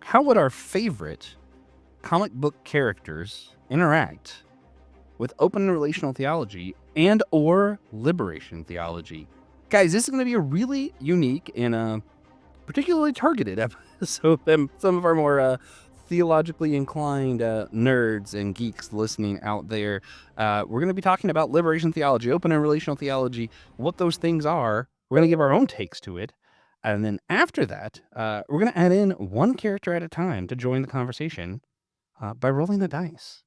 how would our favorite comic book characters interact with open and relational theology and or liberation theology? Guys, this is going to be a really unique and particularly targeted episode. Some of our more theologically inclined nerds and geeks listening out there, we're going to be talking about liberation theology, open and relational theology, what those things are. We're going to give our own takes to it. And then after that, we're going to add in one character at a time to join the conversation by rolling the dice.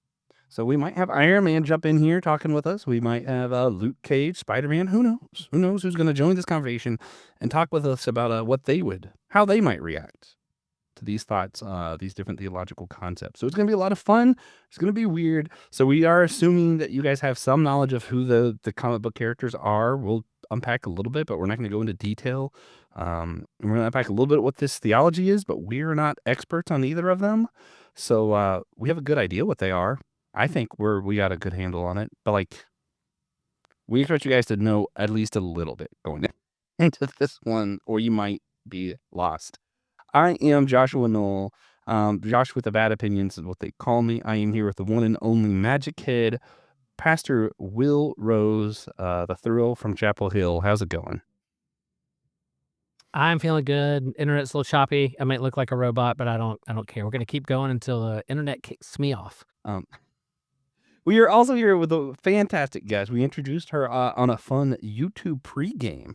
So we might have Iron Man jump in here talking with us. We might have Luke Cage, Spider-Man. Who knows? Who knows who's going to join this conversation and talk with us about how they might react to these thoughts, these different theological concepts. So it's going to be a lot of fun. It's going to be weird. So we are assuming that you guys have some knowledge of who the comic book characters are. We'll unpack a little bit, but we're not going to go into detail. We're going to unpack a little bit what this theology is, but we're not experts on either of them. So we have a good idea what they are. I think we got a good handle on it, but we expect you guys to know at least a little bit going into this one, or you might be lost. I am Joshua Knoll. Josh with the bad opinions is what they call me. I am here with the one and only Magic Kid, Pastor Will Rose, the Thrill from Chapel Hill. How's it going? I'm feeling good. Internet's a little choppy. I might look like a robot, but I don't care. We're gonna keep going until the internet kicks me off. We are also here with a fantastic guest. We introduced her on a fun YouTube pregame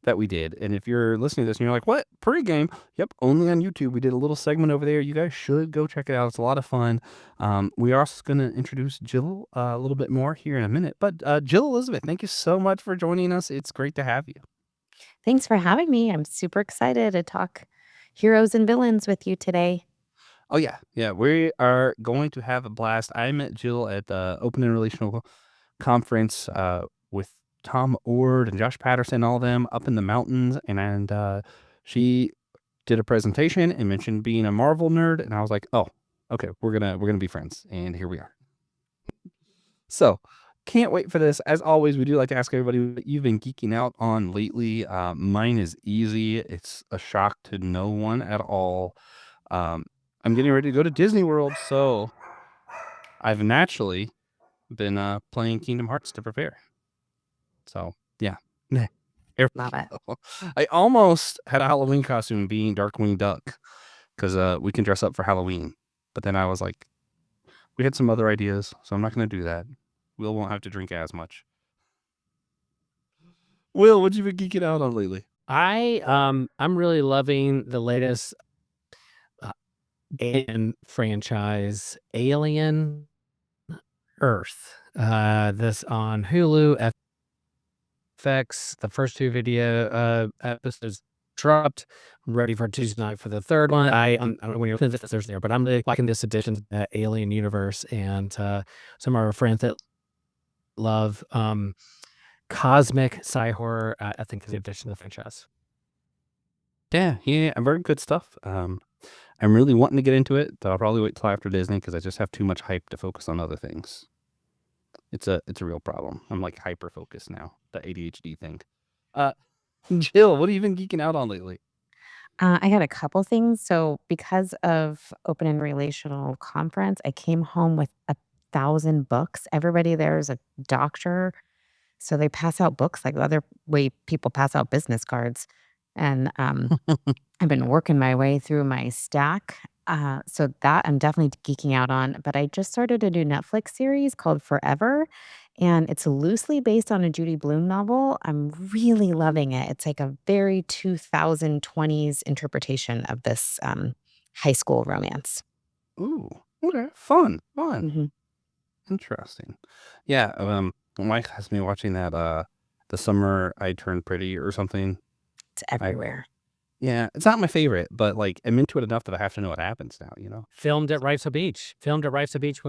that we did. And if you're listening to this and you're like, what? Pregame? Yep, only on YouTube. We did a little segment over there. You guys should go check it out. It's a lot of fun. We are also going to introduce Jill a little bit more here in a minute. But Jill Elizabeth, thank you so much for joining us. It's great to have you. Thanks for having me. I'm super excited to talk heroes and villains with you today. Oh, yeah. Yeah, we are going to have a blast. I met Jill at the Open and Relational Conference with Tom Ord and Josh Patterson, all of them up in the mountains. And she did a presentation and mentioned being a Marvel nerd. And I was like, oh, okay, we're gonna be friends. And here we are. So can't wait for this. As always, we do like to ask everybody what you've been geeking out on lately. Mine is easy. It's a shock to no one at all. I'm getting ready to go to Disney World, so I've naturally been playing Kingdom Hearts to prepare. So, yeah. Love it. I almost had a Halloween costume being Darkwing Duck because we can dress up for Halloween. But then I was like, we had some other ideas, so I'm not going to do that. Will won't have to drink as much. Will, what you been geeking out on lately? I'm really loving the latest Alien franchise, Alien Earth. This on Hulu, FX. The first two video episodes dropped. I'm ready for Tuesday night for the third one. I don't know when you're listening to this, there's there, but I'm really liking this addition to the Alien universe, and some of our friends that love cosmic sci horror, I think, is the addition to the franchise. Yeah, very good stuff. I'm really wanting to get into it, but I'll probably wait till after Disney because I just have too much hype to focus on other things. It's a real problem. I'm like hyper focused now, the ADHD thing. Jill, what have you been geeking out on lately? I got a couple things. So because of Open and Relational Conference, I came home with 1,000 books. Everybody there is a doctor, so they pass out books like the other way people pass out business cards. And I've been working my way through my stack. So that I'm definitely geeking out on. But I just started a new Netflix series called Forever, and it's loosely based on a Judy Blume novel. I'm really loving it. It's like a very 2020s interpretation of this high school romance. Ooh, okay, fun. hmm Interesting. Yeah, Mike has me watching that The Summer I Turned Pretty or something. It's everywhere. Yeah, it's not my favorite, but I'm into it enough that I have to know what happens now. Filmed at Rifes Beach. When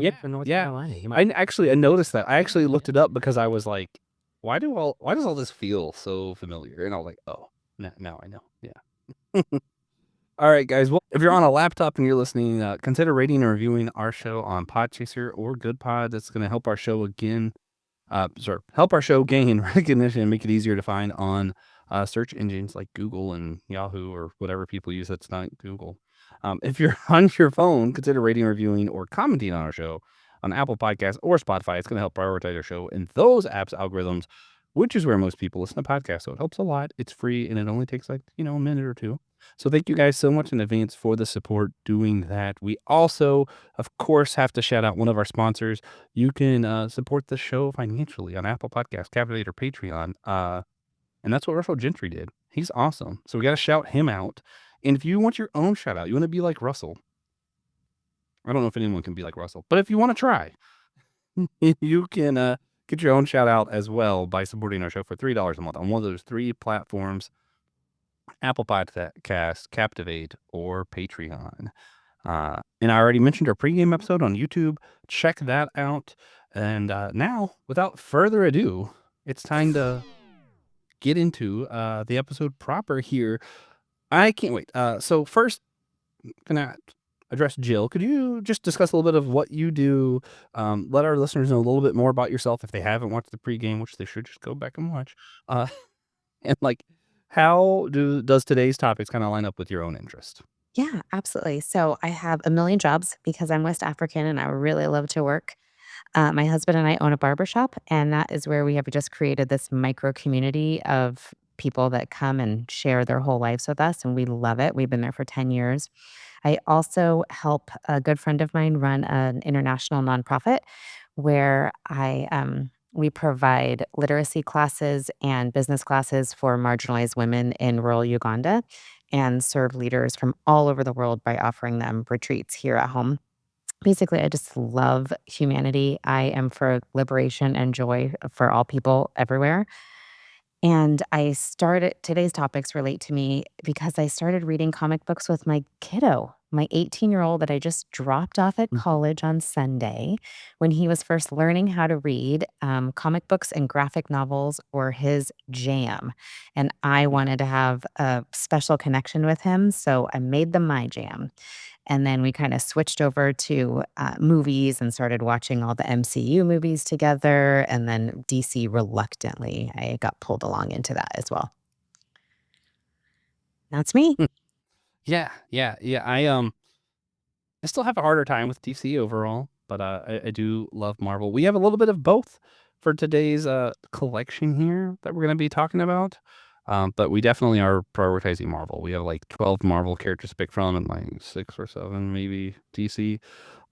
Yeah, in North yeah. Carolina. I noticed that. I actually looked it up because I was like, why does all this feel so familiar? And I was like, oh, now I know. Yeah. All right, guys. Well, if you're on a laptop and you're listening, consider rating and reviewing our show on Podchaser or Good Pod. That's going to help our show gain recognition and make it easier to find on search engines like Google and Yahoo or whatever people use that's not Google. If you're on your phone, consider rating, reviewing, or commenting on our show on Apple Podcasts or Spotify. It's going to help prioritize our show in those apps' algorithms, which is where most people listen to podcasts. So it helps a lot. It's free, and it only takes a minute or two. So thank you guys so much in advance for the support doing that. We also, of course, have to shout out one of our sponsors. You can support the show financially on Apple Podcasts, Captivate, or Patreon. And that's what Russell Gentry did. He's awesome. So we got to shout him out. And if you want your own shout out, you want to be like Russell. I don't know if anyone can be like Russell, but if you want to try, you can get your own shout out as well by supporting our show for $3 a month on one of those 3 platforms: Apple Podcast, Captivate, or Patreon. And I already mentioned our pregame episode on YouTube. Check that out. And now, without further ado, it's time to get into the episode proper here. I can't wait. So first, I'm going to address Jill. Could you just discuss a little bit of what you do? Let our listeners know a little bit more about yourself if they haven't watched the pregame, which they should just go back and watch. And how does today's topics kind of line up with your own interest? Yeah, absolutely. So I have a million jobs because I'm West African and I really love to work. My husband and I own a barbershop, and that is where we have just created this micro community of people that come and share their whole lives with us, and we love it. We've been there for 10 years. I also help a good friend of mine run an international nonprofit where we provide literacy classes and business classes for marginalized women in rural Uganda and serve leaders from all over the world by offering them retreats here at home. Basically, I just love humanity. I am for liberation and joy for all people everywhere. And today's topics relate to me because I started reading comic books with my kiddo, my 18-year-old that I just dropped off at college on Sunday when he was first learning how to read. Comic books and graphic novels were his jam. And I wanted to have a special connection with him. So I made them my jam. And then we kind of switched over to movies and started watching all the MCU movies together. And then DC reluctantly, I got pulled along into that as well. That's me. Yeah. I still have a harder time with DC overall, but I do love Marvel. We have a little bit of both for today's collection here that we're going to be talking about. But we definitely are prioritizing Marvel. We have 12 Marvel characters to pick from and 6 or 7 maybe DC.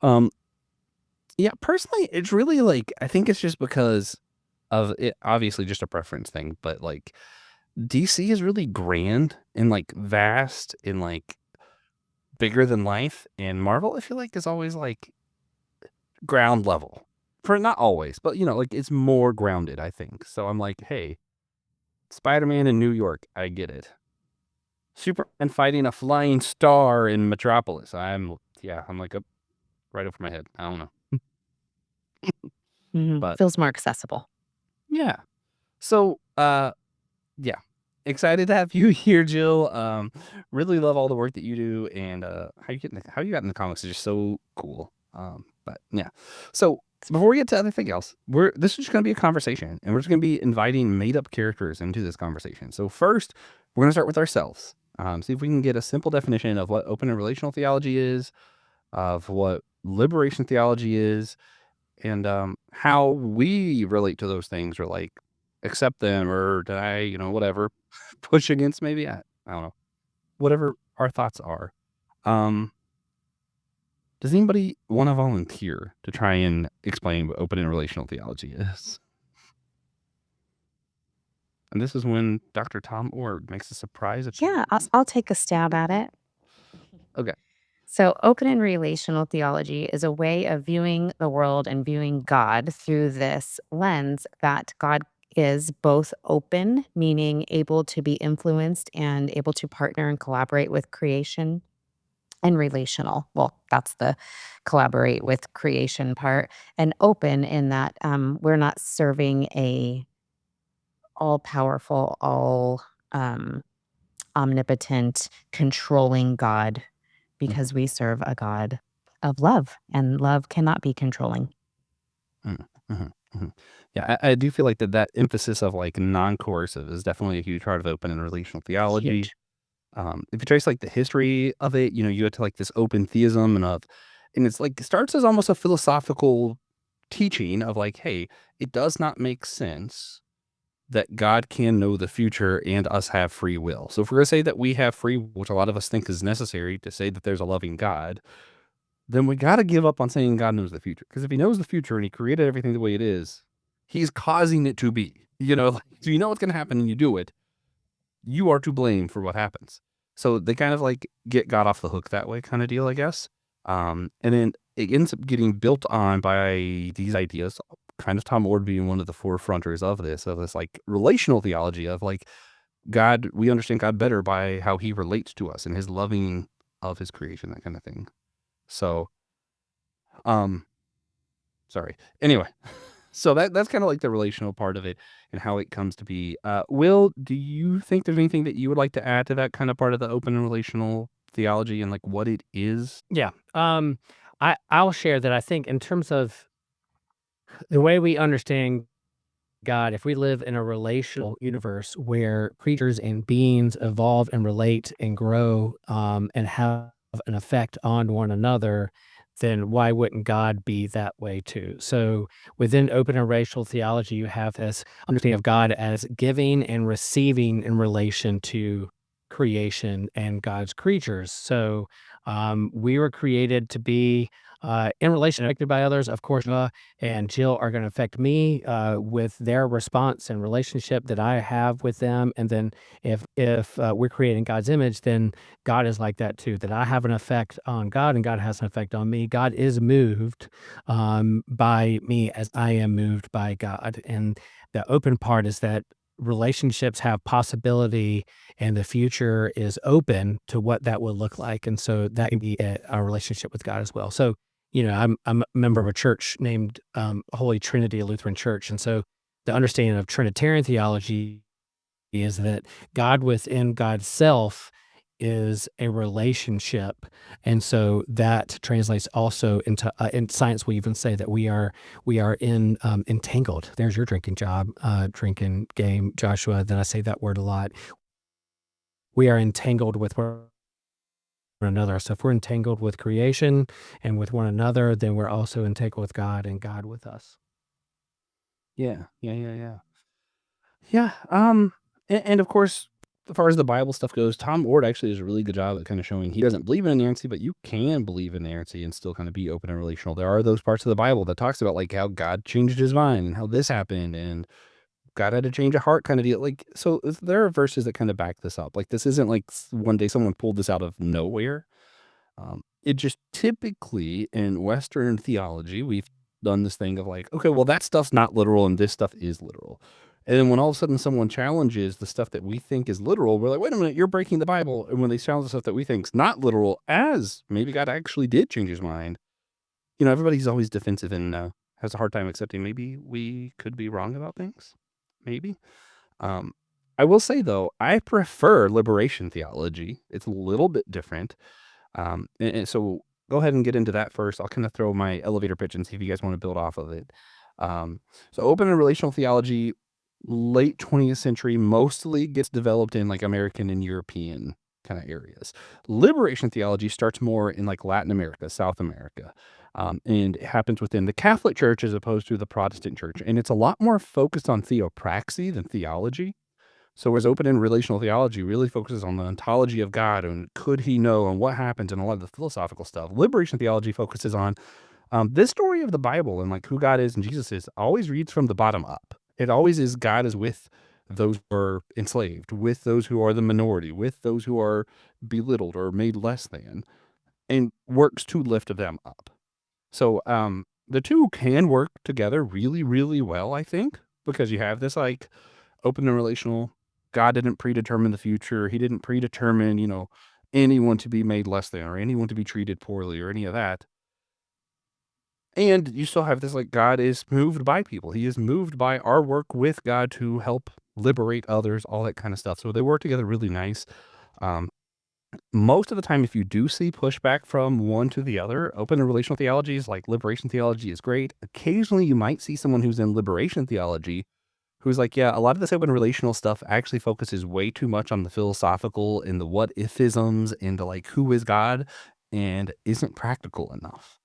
Yeah, personally, it's really I think it's just because of it, obviously just a preference thing, but DC is really grand and vast and bigger than life, and Marvel I feel is always ground level. For not always, but it's more grounded, I think. So I'm hey, Spider-Man in New York, I get it. Superman fighting a flying star in Metropolis. I'm up right over my head. I don't know. But Feels more accessible. yeah. So yeah. Excited to have you here, Jill. Really love all the work that you do, and how you got in the comics is just so cool. But yeah. So before we get to anything else, this is just going to be a conversation, and we're just going to be inviting made-up characters into this conversation. So first, we're going to start with ourselves. See if we can get a simple definition of what open and relational theology is, of what liberation theology is, and how we relate to those things, or accept them or deny, whatever, push against maybe. I don't know. Whatever our thoughts are. Does anybody want to volunteer to try and explain what open and relational theology is? And this is when Dr. Tom Ord makes a surprise Yeah, appearance. I'll take a stab at it. Okay. So, open and relational theology is a way of viewing the world and viewing God through this lens that God is both open, meaning able to be influenced and able to partner and collaborate with creation, and relational. Well, that's the collaborate with creation part, and open in that we're not serving a all powerful, all omnipotent, controlling God because we serve a God of love, and love cannot be controlling. Yeah, I do feel that emphasis of non-coercive is definitely a huge part of open and relational theology. Huge. If you trace like the history of it, you get to like this open theism and it's like it starts as almost a philosophical teaching of like, hey, it does not make sense that God can know the future and us have free will. So if we're going to say that we have free will, which a lot of us think is necessary to say that there's a loving God, then we got to give up on saying God knows the future. Because if he knows the future and he created everything the way it is, he's causing it to be. So you know what's going to happen and you do it. You are to blame for what happens. So they kind of like get God off the hook that way kind of deal, I guess. And then it ends up getting built on by these ideas, kind of Tom Ord being one of the forefronters of this like relational theology of like God, we understand God better by how he relates to us and his loving of his creation, that kind of thing. So, sorry. Anyway, so that's kind of like the relational part of it and how it comes to be. Will, do you think there's anything that you would like to add to that kind of part of the open and relational theology and like what it is? Yeah. I'll share that I think in terms of the way we understand God, if we live in a relational universe where creatures and beings evolve and relate and grow and have an effect on one another, then why wouldn't God be that way too? So within open and racial theology, you have this understanding of God as giving and receiving in relation to creation and God's creatures. So we were created to be in relation, affected by others, of course. And Jill are going to affect me with their response and relationship that I have with them. And then if we're creating God's image, then God is like that too. That I have an effect on God, and God has an effect on me. God is moved by me as I am moved by God. And the open part is that relationships have possibility, and the future is open to what that will look like. And so that can be our relationship with God as well. So I'm a member of a church named Holy Trinity Lutheran Church, and so the understanding of Trinitarian theology is that God within God's self is a relationship, and so that translates also into in science. We even say that we are in entangled. There's your drinking game, Joshua. Then I say that word a lot. We are entangled with one another. So if we're entangled with creation and with one another, then we're also entangled with God and God with us. Yeah. Yeah. And of course, as far as the Bible stuff goes, Tom Ord actually does a really good job at kind of showing he doesn't believe in inerrancy, but you can believe in inerrancy and still kind of be open and relational. There are those parts of the Bible that talks about like how God changed his mind and how this happened and God had to change a heart kind of deal. Like, so there are verses that kind of back this up. Like, this isn't like one day someone pulled this out of nowhere. It just typically in Western theology, we've done this thing of like, okay, well, that stuff's not literal and this stuff is literal. And then when all of a sudden someone challenges the stuff that we think is literal, we're like, wait a minute, you're breaking the Bible. And when they challenge the stuff that we think is not literal, as maybe God actually did change his mind, everybody's always defensive and has a hard time accepting maybe we could be wrong about things. Maybe. I will say, though, I prefer liberation theology. It's a little bit different. And so go ahead and get into that first. I'll kind of throw my elevator pitch and see if you guys want to build off of it. So open and relational theology, late 20th century, mostly gets developed in like American and European kind of areas. Liberation theology starts more in like Latin America, South America. And it happens within the Catholic Church as opposed to the Protestant Church. And it's a lot more focused on theopraxy than theology. So whereas open and relational theology really focuses on the ontology of God and could he know and what happens and a lot of the philosophical stuff. Liberation theology focuses on this story of the Bible and like who God is and Jesus is always reads from the bottom up. It always is God is with those who are enslaved, with those who are the minority, with those who are belittled or made less than, and works to lift them up. So the two can work together really, really well, I think, because you have this like open and relational. God didn't predetermine the future. He didn't predetermine, anyone to be made less than or anyone to be treated poorly or any of that. And you still have this like God is moved by people. He is moved by our work with God to help liberate others, all that kind of stuff. So they work together really nice. Most of the time, if you do see pushback from one to the other, open and relational theologies like liberation theology is great. Occasionally, you might see someone who's in liberation theology who's like, yeah, a lot of this open relational stuff actually focuses way too much on the philosophical and the what if-isms and the like, who is God, and isn't practical enough.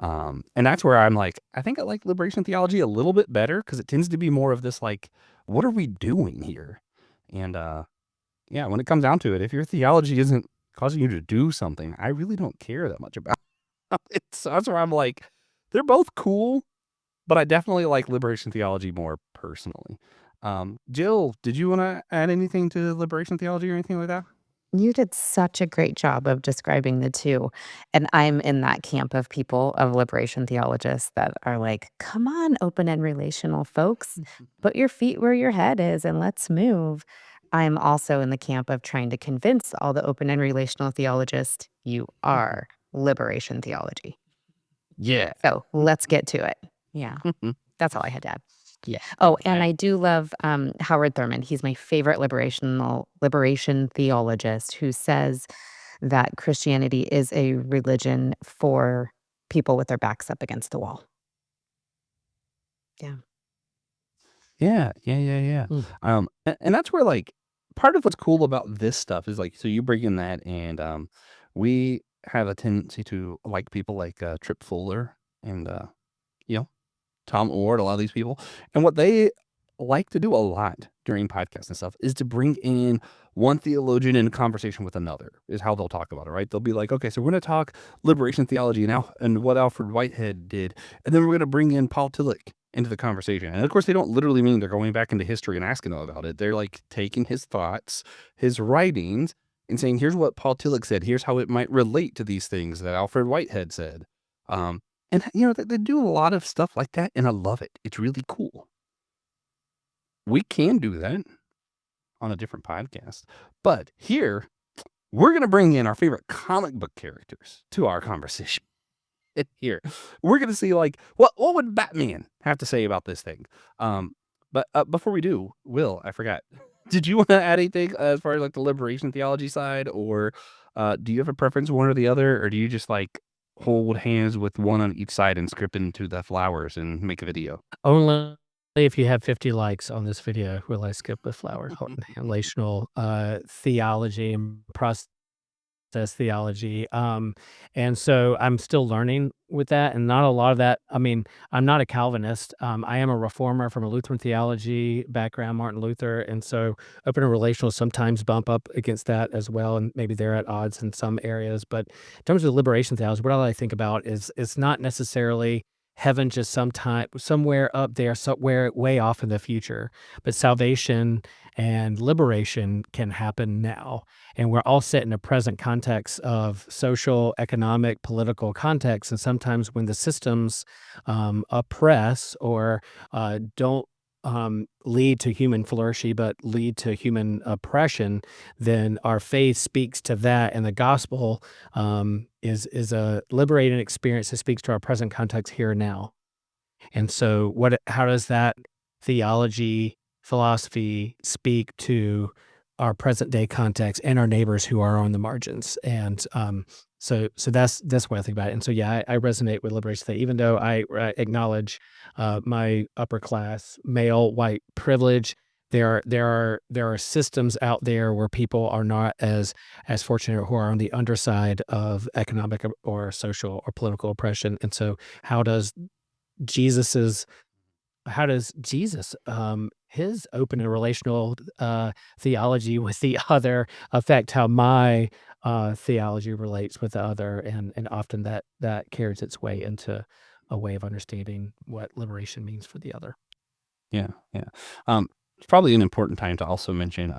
And that's where I'm like, I think I like liberation theology a little bit better because it tends to be more of this like, what are we doing here? And yeah, when it comes down to it, if your theology isn't causing you to do something, I really don't care that much about it. So that's where I'm like, they're both cool, but I definitely like liberation theology more personally. Jill, did you want to add anything to liberation theology or anything like that? You did such a great job of describing the two. And I'm in that camp of people, of liberation theologists that are like, come on, open and relational folks, put your feet where your head is and let's move. I'm also in the camp of trying to convince all the open and relational theologists you are liberation theology. Yeah. So let's get to it. Yeah. That's all I had to add. Yeah. Oh, and I do love Howard Thurman. He's my favorite liberation theologist who says that Christianity is a religion for people with their backs up against the wall. Yeah. Yeah. And that's where like part of what's cool about this stuff is like, so you bring in that, and we have a tendency to like people like Trip Fuller and you know, Tom Ord, a lot of these people. And what they like to do a lot during podcasts and stuff is to bring in one theologian in conversation with another, is how they'll talk about it, right? They'll be like, okay, so we're going to talk liberation theology and what Alfred Whitehead did. And then we're going to bring in Paul Tillich into the conversation. And of course, they don't literally mean they're going back into history and asking all about it. They're like taking his thoughts, his writings, and saying, here's what Paul Tillich said. Here's how it might relate to these things that Alfred Whitehead said. And, you know, they do a lot of stuff like that, and I love it. It's really cool. We can do that on a different podcast. But here, we're going to bring in our favorite comic book characters to our conversation. Here, we're going to see, like, what would Batman have to say about this thing? But before we do, Will, I forgot. Did you want to add anything as far as, like, the liberation theology side? Or do you have a preference one or the other? Or do you just, like, hold hands with one on each side and script into the flowers and make a video? Only if you have 50 likes on this video will I skip the flower relational theology and process theology. And so I'm still learning with that, and not a lot of that. I mean, I'm not a Calvinist. I am a reformer from a Lutheran theology background, Martin Luther, and so open and relational sometimes bump up against that as well, and maybe they're at odds in some areas. But in terms of liberation theology, what I think about is it's not necessarily heaven just somewhere up there, somewhere way off in the future, but salvation and liberation can happen now. And we're all set in a present context of social, economic, political context. And sometimes when the systems oppress or don't lead to human flourishing, but lead to human oppression, then our faith speaks to that. And the gospel is a liberating experience that speaks to our present context here and now. And so how does that theology, philosophy speak to our present day context and our neighbors who are on the margins? And so that's what I think about it. And so, yeah, I resonate with liberation theology, even though I acknowledge my upper class male white privilege. There are systems out there where people are not as fortunate, who are on the underside of economic or social or political oppression. And so how does Jesus, his open and relational theology with the other affect how my theology relates with the other, and often that carries its way into a way of understanding what liberation means for the other. Yeah. It's probably an important time to also mention,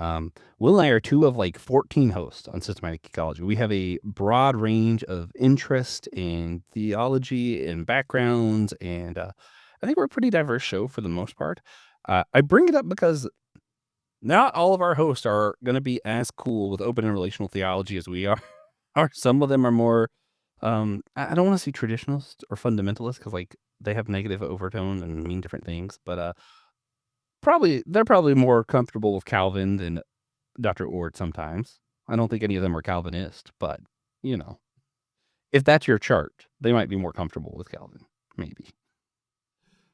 Will and I are 2 of like 14 hosts on Systematic Ecology. We have a broad range of interest in theology and backgrounds, and I think we're a pretty diverse show for the most part. I bring it up because not all of our hosts are going to be as cool with open and relational theology as we are. Some of them are more, I don't want to say traditionalist or fundamentalist because like they have negative overtone and mean different things, but they're probably more comfortable with Calvin than Dr. Ord sometimes. I don't think any of them are Calvinist, but, you know, if that's your chart, they might be more comfortable with Calvin, maybe.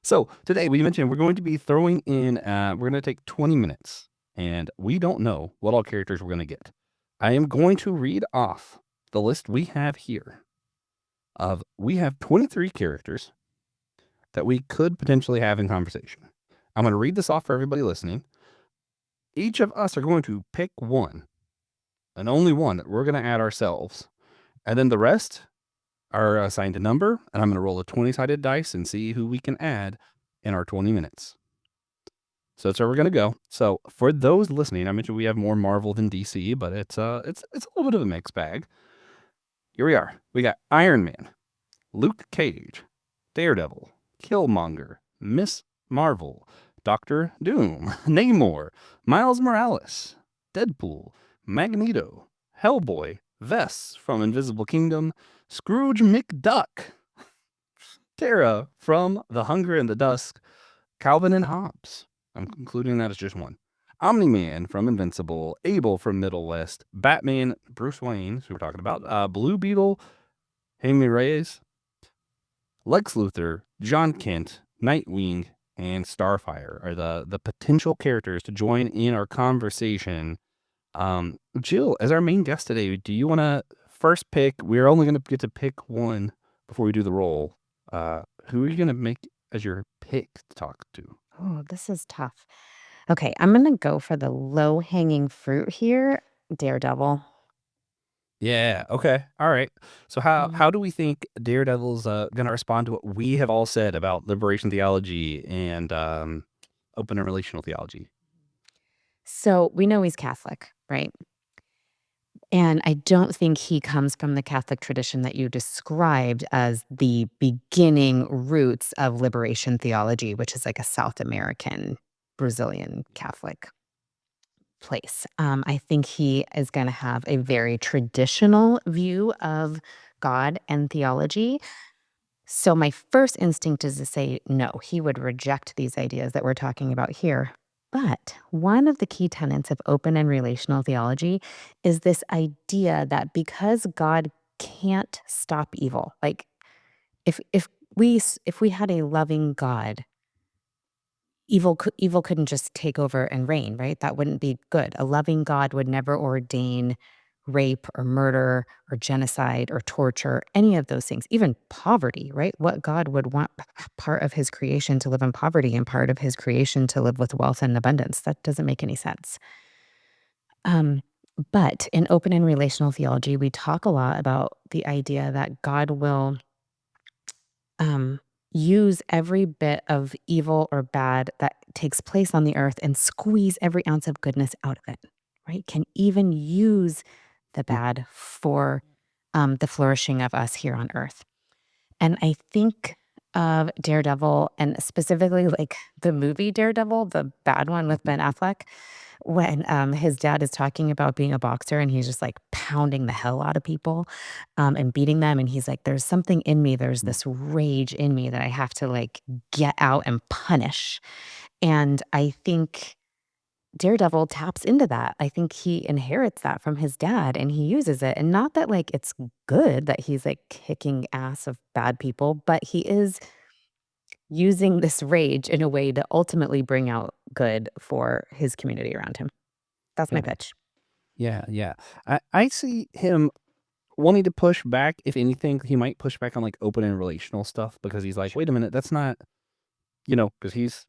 So today we mentioned we're going to be throwing in, we're going to take 20 minutes, and we don't know what all characters we're going to get. I am going to read off the list we have here we have 23 characters that we could potentially have in conversation. I'm going to read this off for everybody listening. Each of us are going to pick one, and only one that we're going to add ourselves. And then the rest are assigned a number, and I'm going to roll a 20-sided dice and see who we can add in our 20 minutes. So that's where we're going to go. So for those listening, I mentioned we have more Marvel than DC, but it's a little bit of a mixed bag. Here we are. We got Iron Man, Luke Cage, Daredevil, Killmonger, Miss Marvel, Doctor Doom, Namor, Miles Morales, Deadpool, Magneto, Hellboy, Vess from Invisible Kingdom, Scrooge McDuck, Tara from The Hunger and the Dusk, Calvin and Hobbes. I'm concluding that as just one. Omni-Man from Invincible, Abel from Middle West, Batman, Bruce Wayne, who we're talking about, Blue Beetle, Jaime Reyes, Lex Luthor, John Kent, Nightwing, and Starfire are the potential characters to join in our conversation. Jill, as our main guest today, do you want to first pick? We're only going to get to pick one before we do the roll. Who are you going to make as your pick to talk to? Oh, this is tough. Okay, I'm going to go for the low-hanging fruit here, Daredevil. Yeah. Okay. All right. So how do we think Daredevil's going to respond to what we have all said about liberation theology and open and relational theology? So we know he's Catholic, right? And I don't think he comes from the Catholic tradition that you described as the beginning roots of liberation theology, which is like a South American, Brazilian Catholic place. I think he is going to have a very traditional view of God and theology. So my first instinct is to say, no, he would reject these ideas that we're talking about here. But one of the key tenets of open and relational theology is this idea that because God can't stop evil, like if we had a loving God, evil couldn't just take over and reign, right? That wouldn't be good. A loving God would never ordain rape or murder or genocide or torture, any of those things, even poverty, right? What God would want part of his creation to live in poverty and part of his creation to live with wealth and abundance? That doesn't make any sense. But in open and relational theology, we talk a lot about the idea that God will use every bit of evil or bad that takes place on the earth and squeeze every ounce of goodness out of it, right? Can even use the bad for the flourishing of us here on earth. And I think of Daredevil, and specifically like the movie Daredevil, the bad one with Ben Affleck, when his dad is talking about being a boxer and he's just like pounding the hell out of people and beating them. And he's like, there's something in me. There's this rage in me that I have to like get out and punish. And I think Daredevil taps into that. I think he inherits that from his dad and he uses it. And not that like it's good that he's like kicking ass of bad people, but he is using this rage in a way to ultimately bring out good for his community around him. That's my pitch. Yeah. I see him wanting to push back. If anything, he might push back on like open and relational stuff because he's like, wait a minute, that's not, because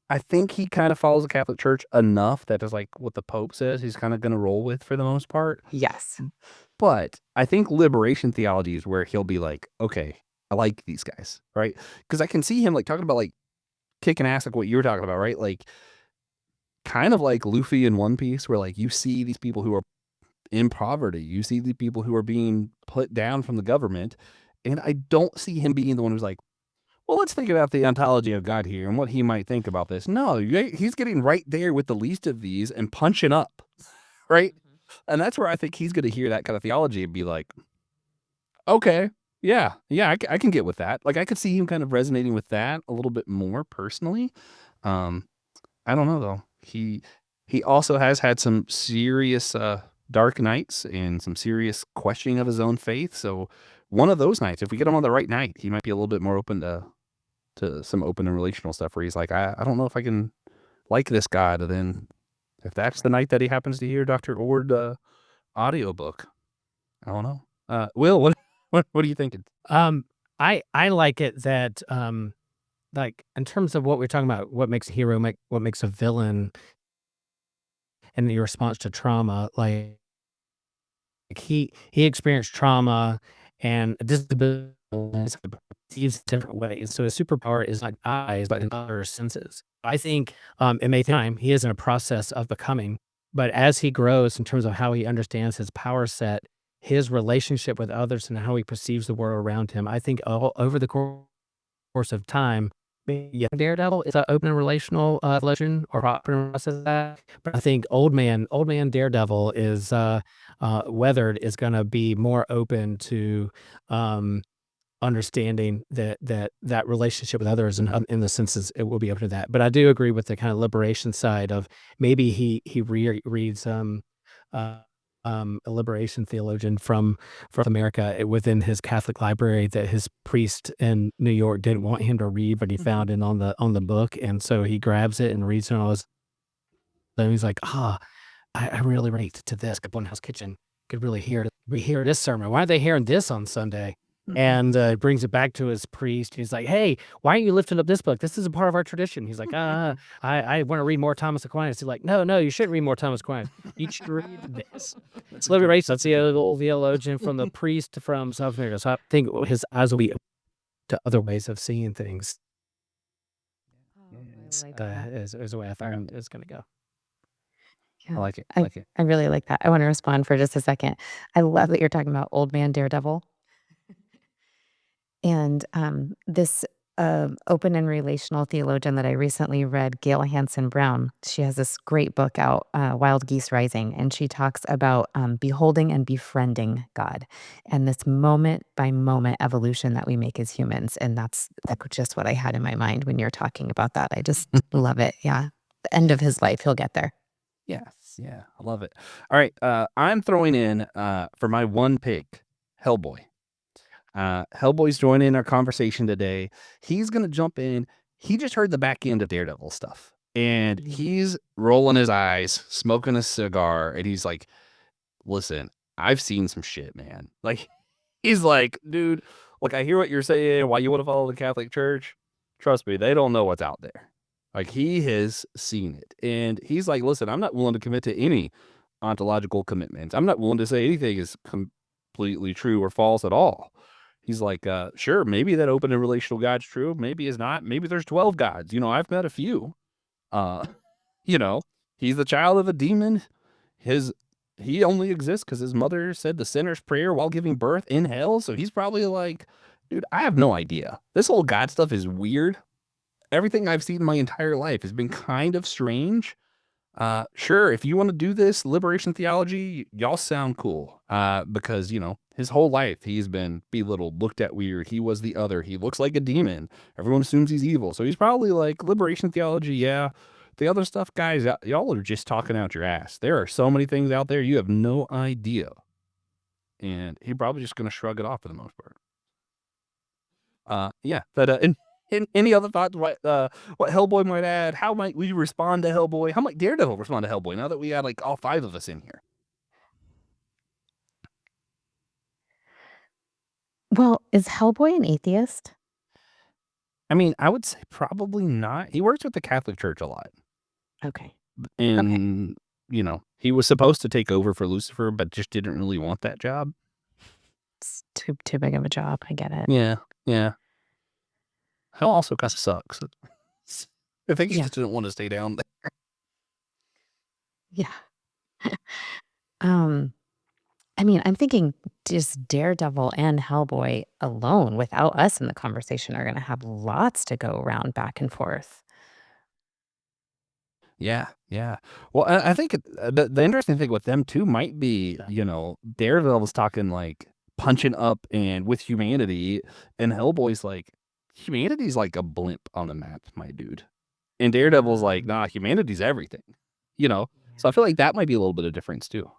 I think he kind of follows the Catholic Church enough that is like what the Pope says he's kind of going to roll with for the most part. Yes. But I think liberation theology is where he'll be like, okay, I like these guys, right? Because I can see him like talking about like kicking ass, like what you were talking about, right? Like kind of like Luffy in One Piece, where like you see these people who are in poverty, you see the people who are being put down from the government, and I don't see him being the one who's like, well, let's think about the ontology of God here and what he might think about this. No, he's getting right there with the least of these and punching up, right? And that's where I think he's going to hear that kind of theology and be like, okay, yeah, I can get with that. Like I could see him kind of resonating with that a little bit more personally. I don't know though. He also has had some serious dark nights and some serious questioning of his own faith. So one of those nights, if we get him on the right night, he might be a little bit more open to to some open and relational stuff where he's like, I don't know if I can like this God. And then if that's the night that he happens to hear Dr. Ord audiobook, I don't know. Will, what are you thinking? I like it that like in terms of what we're talking about, what makes a hero, what makes a villain, and your response to trauma, like he experienced trauma and a disability perceives different ways. So his superpower is not eyes, but in other senses. I think it may take time. He is in a process of becoming, but as he grows in terms of how he understands his power set, his relationship with others, and how he perceives the world around him, I think all over the course of time, yeah, Daredevil is an open and relational theologian or proper process of that. But I think old man Daredevil is Weathered is going to be more open to understanding that relationship with others, and in the senses it will be open to that. But I do agree with the kind of liberation side of maybe he reads a liberation theologian from America within his Catholic library that his priest in New York didn't want him to read, but he found it on the book, and so he grabs it and reads it on his. Then he's like, I really relate to this. One House Kitchen could really hear this sermon. Why are they hearing this on Sunday? And brings it back to his priest. He's like, hey, why are you lifting up this book? This is a part of our tradition. He's like, I want to read more Thomas Aquinas. He's like, no, you shouldn't read more Thomas Aquinas. You should read this. It's Liberation. That's the old theologian from the priest from South America. So I think his eyes will be open to other ways of seeing things. Is the way I thought it was going to go. Yeah. I like it. I really like that. I want to respond for just a second. I love that you're talking about old man Daredevil. And this open and relational theologian that I recently read, Gail Hansen Brown, she has this great book out, Wild Geese Rising, and she talks about beholding and befriending God and this moment by moment evolution that we make as humans. And that's just what I had in my mind when you're talking about that. I just love it. Yeah. The end of his life, he'll get there. Yes. Yeah. I love it. All right. I'm throwing in for my one pick, Hellboy. Hellboy's joining our conversation today. He's going to jump in. He just heard the back end of Daredevil stuff, and he's rolling his eyes, smoking a cigar, and he's like, listen, I've seen some shit, man. Like, he's like, dude, like, I hear what you're saying, why you want to follow the Catholic Church. Trust me, they don't know what's out there. Like, he has seen it. And he's like, listen, I'm not willing to commit to any ontological commitments. I'm not willing to say anything is completely true or false at all. He's like, sure, maybe that open and relational God's true. Maybe it's not. Maybe there's 12 gods. I've met a few. He's the child of a demon. He only exists because his mother said the sinner's prayer while giving birth in hell. So he's probably like, dude, I have no idea. This whole God stuff is weird. Everything I've seen my entire life has been kind of strange. Sure, if you want to do this liberation theology, y'all sound cool. Because, his whole life he's been belittled, looked at weird. He was the other. He looks like a demon. Everyone assumes he's evil. So he's probably like, liberation theology, yeah. The other stuff, guys, y'all are just talking out your ass. There are so many things out there you have no idea. And he's probably just going to shrug it off for the most part. Yeah, but any other thoughts? What Hellboy might add? How might we respond to Hellboy? How might Daredevil respond to Hellboy? Now that we got like all 5 of us in here. Well, is Hellboy an atheist? I mean, I would say probably not. He works with the Catholic Church a lot. Okay. And, he was supposed to take over for Lucifer, but just didn't really want that job. It's too big of a job. I get it. Yeah. Hell also kind of sucks. I think he just didn't want to stay down there. Yeah. I mean, I'm thinking just Daredevil and Hellboy alone, without us in the conversation, are going to have lots to go around back and forth. Yeah. Well, I think the interesting thing with them too might be, Daredevil was talking like punching up and with humanity, and Hellboy's like, humanity's like a blimp on the map, my dude. And Daredevil's like, nah, humanity's everything. So I feel like that might be a little bit of difference too.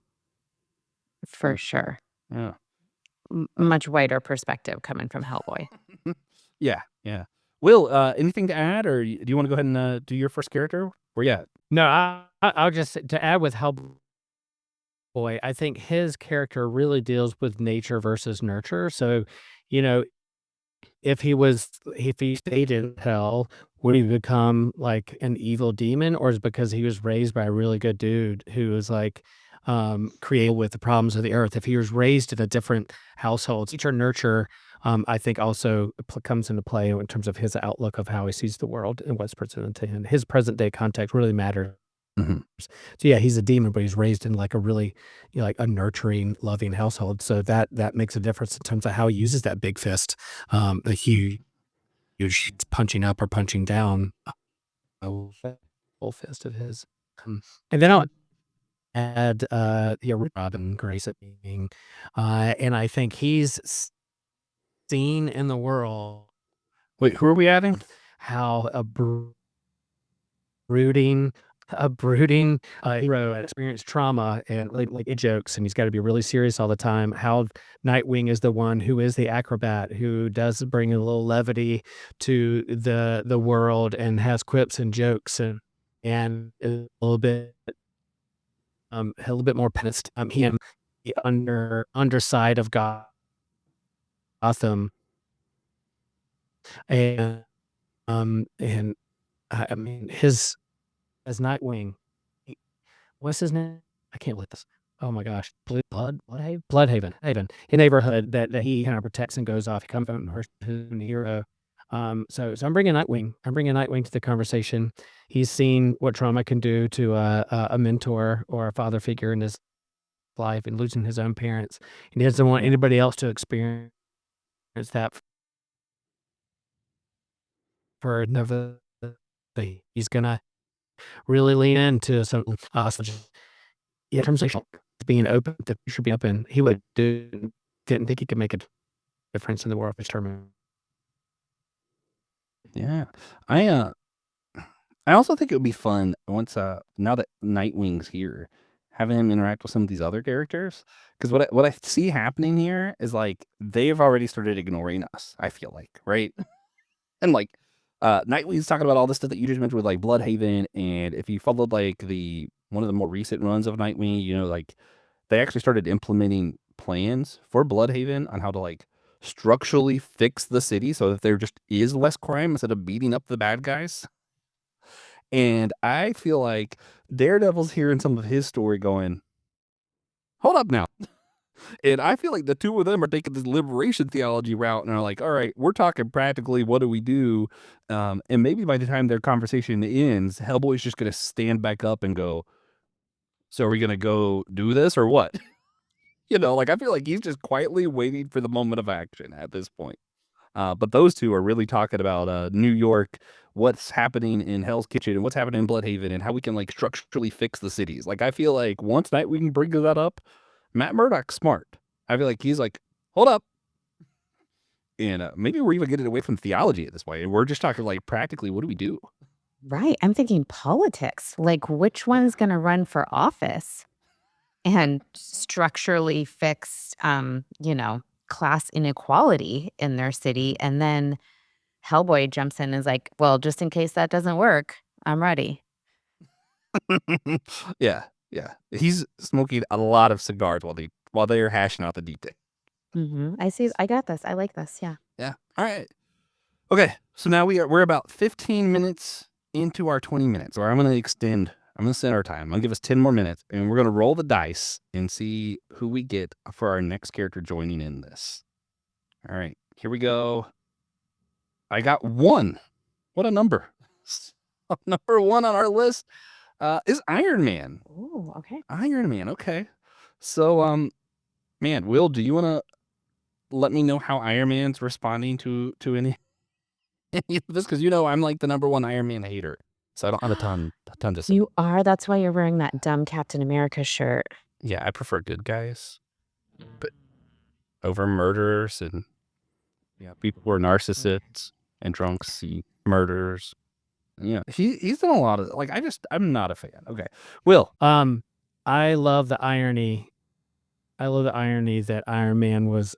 For sure. Yeah. Much wider perspective coming from Hellboy. Yeah. Will, anything to add, or do you want to go ahead and do your first character? Where you at? No, I'll just to add with Hellboy, I think his character really deals with nature versus nurture. So, you know, if he stayed in hell, would he become like an evil demon, or is it because he was raised by a really good dude who was like created with the problems of the earth? If he was raised in a different household, nature nurture, I think also comes into play in terms of his outlook of how he sees the world and what's presented to him. His present day context really matters. Mhm. So yeah, he's a demon, but he's raised in like a really, like a nurturing, loving household. So that makes a difference in terms of how he uses that big fist, the huge punching up or punching down, full fist of his. And then I'll add Robin Grace at being, and I think he's seen in the world Wait, who are we adding? how brooding hero experienced trauma and like it jokes, and he's got to be really serious all the time. How Nightwing is the one who is the acrobat who does bring a little levity to the world and has quips and jokes and a little bit more penitent. Him the underside of Gotham, and and I mean his as Nightwing. What's his name? I can't believe this. Oh my gosh. Bloodhaven. A neighborhood that he kind of protects and goes off. He comes out and hurts his hero. So I'm bringing Nightwing. I'm bringing Nightwing to the conversation. He's seen what trauma can do to a mentor or a father figure in his life and losing his own parents. And he doesn't want anybody else to experience that for another day. He's gonna really lean into some in terms of being open, the future being open, he didn't think he could make a difference in the world of his term. Yeah. I also think it would be fun once now that Nightwing's here, having him interact with some of these other characters. Because what I see happening here is like they've already started ignoring us, I feel like, right? And like Nightwing's talking about all this stuff that you just mentioned with like Bloodhaven, and if you followed like one of the more recent runs of Nightwing, you know, like they actually started implementing plans for Bloodhaven on how to like structurally fix the city so that there just is less crime instead of beating up the bad guys. And I feel like Daredevil's hearing some of his story going, hold up now. And I feel like the two of them are taking this liberation theology route and are like, all right, we're talking practically, what do we do? And maybe by the time their conversation ends, Hellboy's just going to stand back up and go, so are we going to go do this or what? You know, like I feel like he's just quietly waiting for the moment of action at this point. But those two are really talking about New York, what's happening in Hell's Kitchen, and what's happening in Bloodhaven, and how we can like structurally fix the cities. Like I feel like once Nightwing brings that up, Matt Murdock's smart. I feel like he's like, hold up, and maybe we're even getting away from theology at this point, and we're just talking like practically, what do we do? Right. I'm thinking politics. Like, which one's going to run for office and structurally fix, class inequality in their city? And then Hellboy jumps in and is like, well, just in case that doesn't work, I'm ready. Yeah, yeah. He's smoking a lot of cigars while they are hashing out the details. I see. I got this. I like this. Yeah. Yeah. All right. Okay. So now we're about 15 minutes into our 20 minutes, or I'm going to extend our time. I'm going to give us 10 more minutes, and we're going to roll the dice and see who we get for our next character joining in this. All right. Here we go. I got 1. What a number. Number 1 on our list is Iron Man. Oh, okay. Iron Man. Okay. So, man, Will, do you want to let me know how Iron Man's responding to any of this? Because I'm like the number 1 Iron Man hater, so I don't have a ton to say. You are. That's why you're wearing that dumb Captain America shirt. Yeah, I prefer good guys, but over murderers and people who are narcissists and drunks, see murderers. Yeah, he's done a lot of I'm not a fan. Okay, Will. I love the irony I love the irony that Iron Man was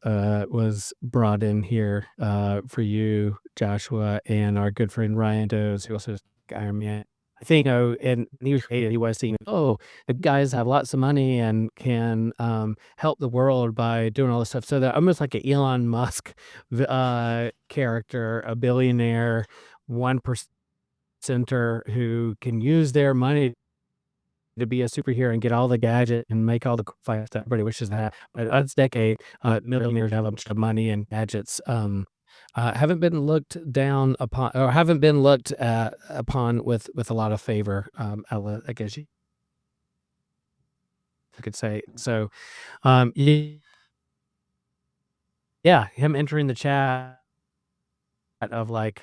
brought in here for you, Joshua, and our good friend Ryan Does, who also is Iron Man. I think, and he was created. He was saying, "Oh, the guys have lots of money and can help the world by doing all this stuff." So they're almost like an Elon Musk character, a billionaire, 1%er who can use their money to be a superhero and get all the gadget and make all the cool fight stuff. Everybody wishes that. But that's decade, millionaires have a bunch of money and gadgets. Haven't been looked down upon, or haven't been looked upon with a lot of favor. I guess you could say. So, yeah, him entering the chat of like,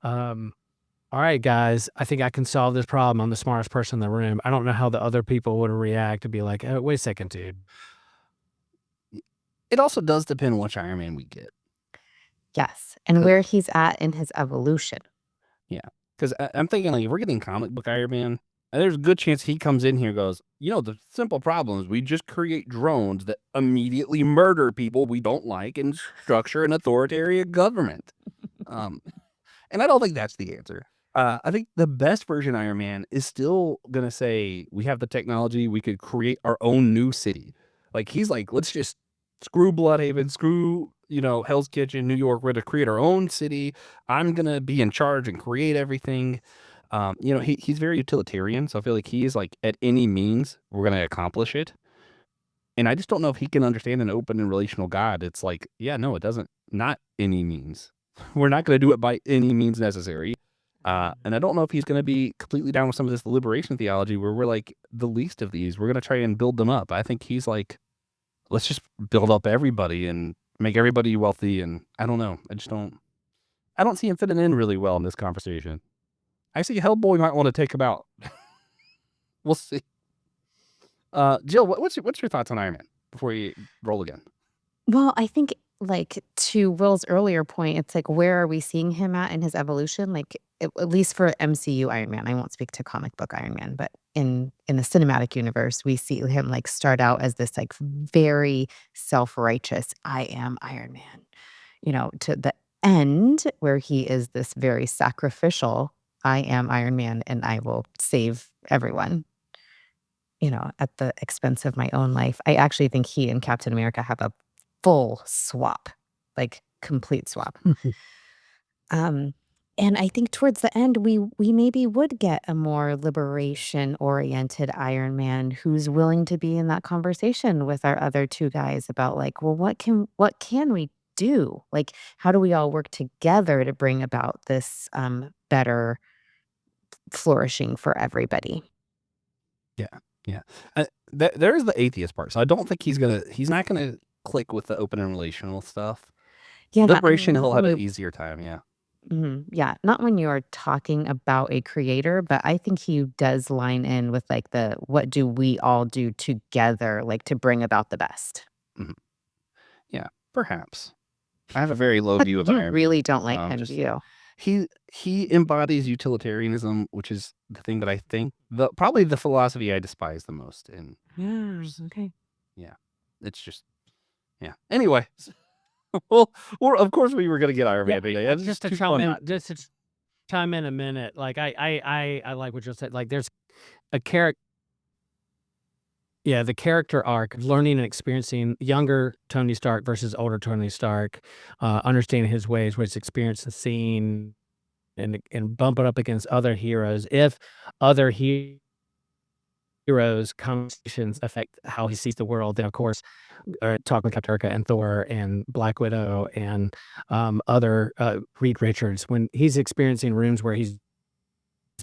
all right, guys, I think I can solve this problem. I'm the smartest person in the room. I don't know how the other people would react to be like, oh, wait a second, dude. It also does depend which Iron Man we get. Yes. And where he's at in his evolution. Yeah. Because I'm thinking, like, if we're getting comic book Iron Man, there's a good chance he comes in here and goes, the simple problem is we just create drones that immediately murder people we don't like and structure an authoritarian government. And I don't think that's the answer. I think the best version of Iron Man is still going to say, we have the technology, we could create our own new city. Like, he's like, let's just screw Bloodhaven, screw, Hell's Kitchen, New York. We're going to create our own city. I'm going to be in charge and create everything. He's very utilitarian. So I feel like he is like, at any means, we're going to accomplish it. And I just don't know if he can understand an open and relational God. It's like, yeah, no, it doesn't. Not any means. We're not going to do it by any means necessary. And I don't know if he's going to be completely down with some of this liberation theology where we're like the least of these. We're going to try and build them up. I think he's like, let's just build up everybody and make everybody wealthy. And I don't know. I don't see him fitting in really well in this conversation. I see Hellboy might want to take him out. We'll see. Jill, what's your thoughts on Iron Man before you roll again? Well, I think like to Will's earlier point, it's like, where are we seeing him at in his evolution? Like at least for MCU Iron Man, I won't speak to comic book Iron Man, but in the cinematic universe, we see him like start out as this like very self-righteous, I am Iron Man, to the end where he is this very sacrificial, I am Iron Man and I will save everyone. At the expense of my own life. I actually think he and Captain America have a full swap, like complete swap. And I think towards the end, we maybe would get a more liberation-oriented Iron Man who's willing to be in that conversation with our other two guys about like, well, what can we do? Like, how do we all work together to bring about this better flourishing for everybody? Yeah. There's the atheist part. So I don't think he's not gonna click with the open and relational stuff. Yeah, Liberation, he'll have an easier time. Yeah. Yeah, not when you're talking about a creator, but I think he does line in with like the what do we all do together, like to bring about the best. Yeah, perhaps. I have a very low But view of you Iron Man. really don't like him, do you? He embodies utilitarianism, which is the thing that I think probably the philosophy I despise the most. And Okay. yeah, it's just Anyway, well, of course we were gonna get Iron Man today. It's Just to too chime fun. in, a minute. Like I like what you said. Like there's a character. Yeah, the character arc of learning and experiencing younger Tony Stark versus older Tony Stark, understanding his ways, what he's experienced and seen, and bump it up against other heroes. If other heroes' conversations affect how he sees the world, then of course, talking with Captain America and Thor and Black Widow and other Reed Richards, when he's experiencing rooms where he's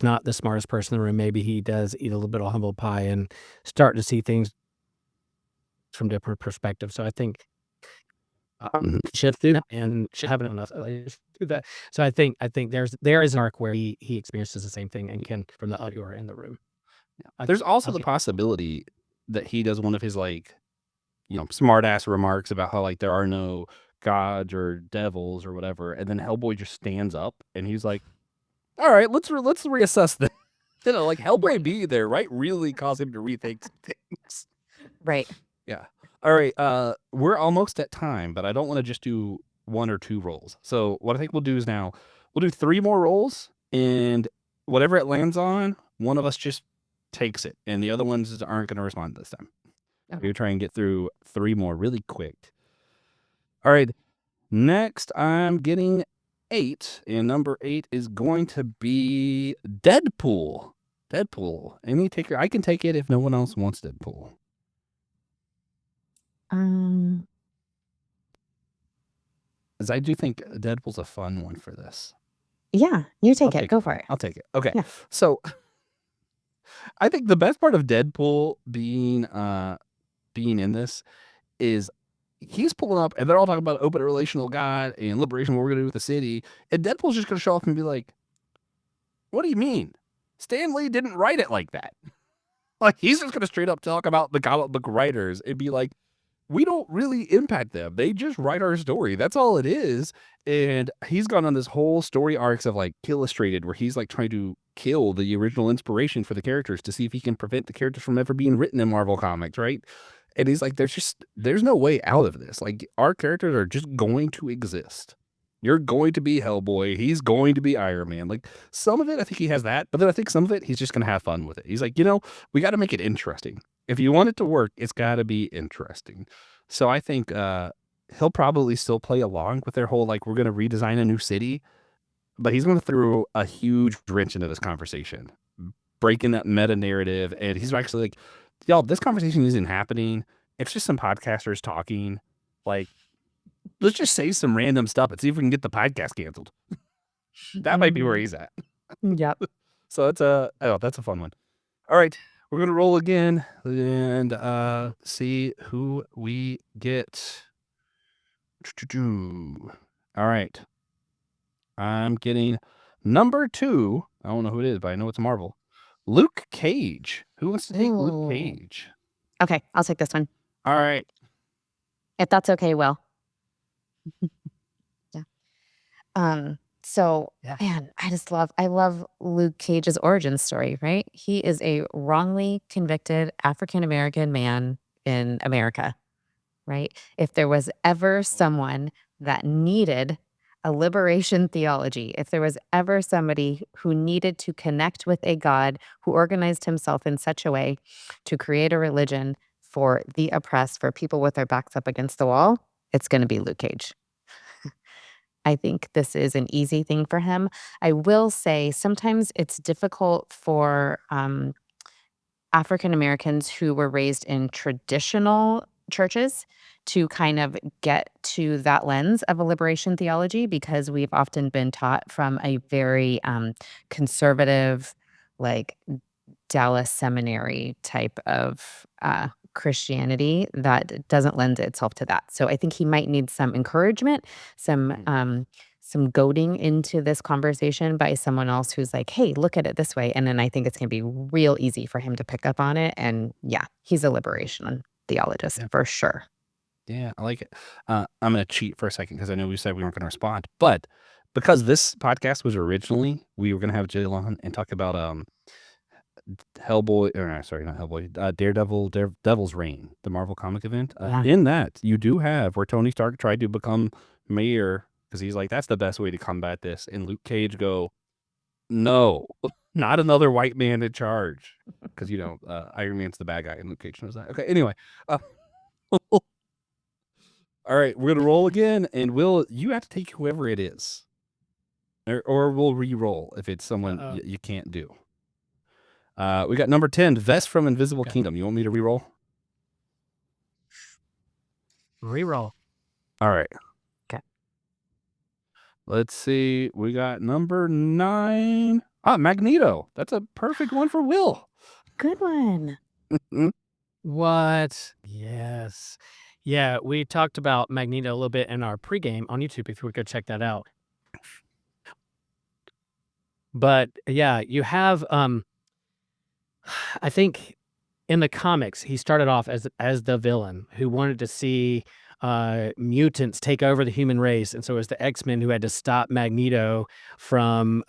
not the smartest person in the room, maybe he does eat a little bit of humble pie and start to see things from different perspectives. So I think should do that and should have enough do that. So I think there is an arc where he experiences the same thing and can from the audio or in the room. There's also the possibility that he does one of his like, smart ass remarks about how like there are no gods or devils or whatever, and then Hellboy just stands up and he's like, "All right, let's reassess this." Like Hellboy be there, right? Really cause him to rethink things. Right. Yeah. All right, we're almost at time, but I don't want to just do 1 or 2 rolls. So what I think we'll do is now we'll do 3 more rolls, and whatever it lands on, one of us just takes it, and the other ones aren't going to respond this time. Okay. We'll try and get through 3 more really quick. All right, next I'm getting 8, and number 8 is going to be Deadpool. Deadpool. Any taker? I can take it if no one else wants Deadpool. Because I do think Deadpool's a fun one for this. Yeah, you take I'll it. Go for it. I'll take it. Okay. Yeah. So I think the best part of Deadpool being in this is he's pulling up and they're all talking about open relational God and liberation, what we're gonna do with the city. And Deadpool's just gonna show up and be like, what do you mean? Stan Lee didn't write it like that. Like he's just gonna straight up talk about the comic book writers and be like, we don't really impact them. They just write our story. That's all it is. And he's gone on this whole story arcs of like Illustrated, where he's like trying to kill the original inspiration for the characters to see if he can prevent the characters from ever being written in Marvel Comics, right? And he's like, there's no way out of this. Like our characters are just going to exist. You're going to be Hellboy. He's going to be Iron Man. Like some of it, I think he has that, but then I think some of it, he's just going to have fun with it. He's like, we got to make it interesting. If you want it to work, it's got to be interesting. So I think he'll probably still play along with their whole, like, we're going to redesign a new city, but he's going to throw a huge wrench into this conversation, breaking that meta narrative. And he's actually like, y'all, this conversation isn't happening. It's just some podcasters talking. Like, let's just say some random stuff and see if we can get the podcast canceled. That might be where he's at. Yep. So that's a fun one. All right, we're gonna roll again and see who we get. All right, I'm getting number 2. I don't know who it is, but I know it's Marvel. Luke Cage. Who wants to take Luke Cage? Okay, I'll take this one. All right. If that's okay, Will. Yeah. So, Yeah. man, I love Luke Cage's origin story, right? He is a wrongly convicted African-American man in America, right? If there was ever someone that needed a liberation theology, if there was ever somebody who needed to connect with a God who organized himself in such a way to create a religion for the oppressed, for people with their backs up against the wall, it's going to be Luke Cage. I think this is an easy thing for him. I will say sometimes it's difficult for African Americans who were raised in traditional churches to kind of get to that lens of a liberation theology, because we've often been taught from a very conservative, like Dallas seminary type of Christianity that doesn't lend itself to that. So I think he might need some encouragement, some goading into this conversation by someone else who's like, hey, look at it this way. And then I think it's going to be real easy for him to pick up on it. And yeah, he's a liberation theologist for sure. Yeah, I like it. I'm going to cheat for a second because I know we said we weren't going to respond. But because this podcast was originally, we were going to have Jill on and talk about Hellboy, or sorry, not Hellboy, Daredevil, Devil's Reign, the Marvel comic event. In that, you do have where Tony Stark tried to become mayor because he's like, that's the best way to combat this. And Luke Cage go, no, not another white man in charge. Because, Iron Man's the bad guy and Luke Cage knows that. Okay, anyway. All right, we're going to roll again. And Will, you have to take whoever it is. Or we'll re-roll if it's someone you can't do. We got number 10, Vest from Invisible Kingdom. You want me to re-roll? Reroll. All right. Okay. Let's see. We got number 9. Magneto. That's a perfect one for Will. Good one. What? Yes. Yeah, we talked about Magneto a little bit in our pregame on YouTube if you would go check that out. But yeah, you have I think in the comics he started off as the villain who wanted to see mutants take over the human race, and so it was the X-Men who had to stop Magneto from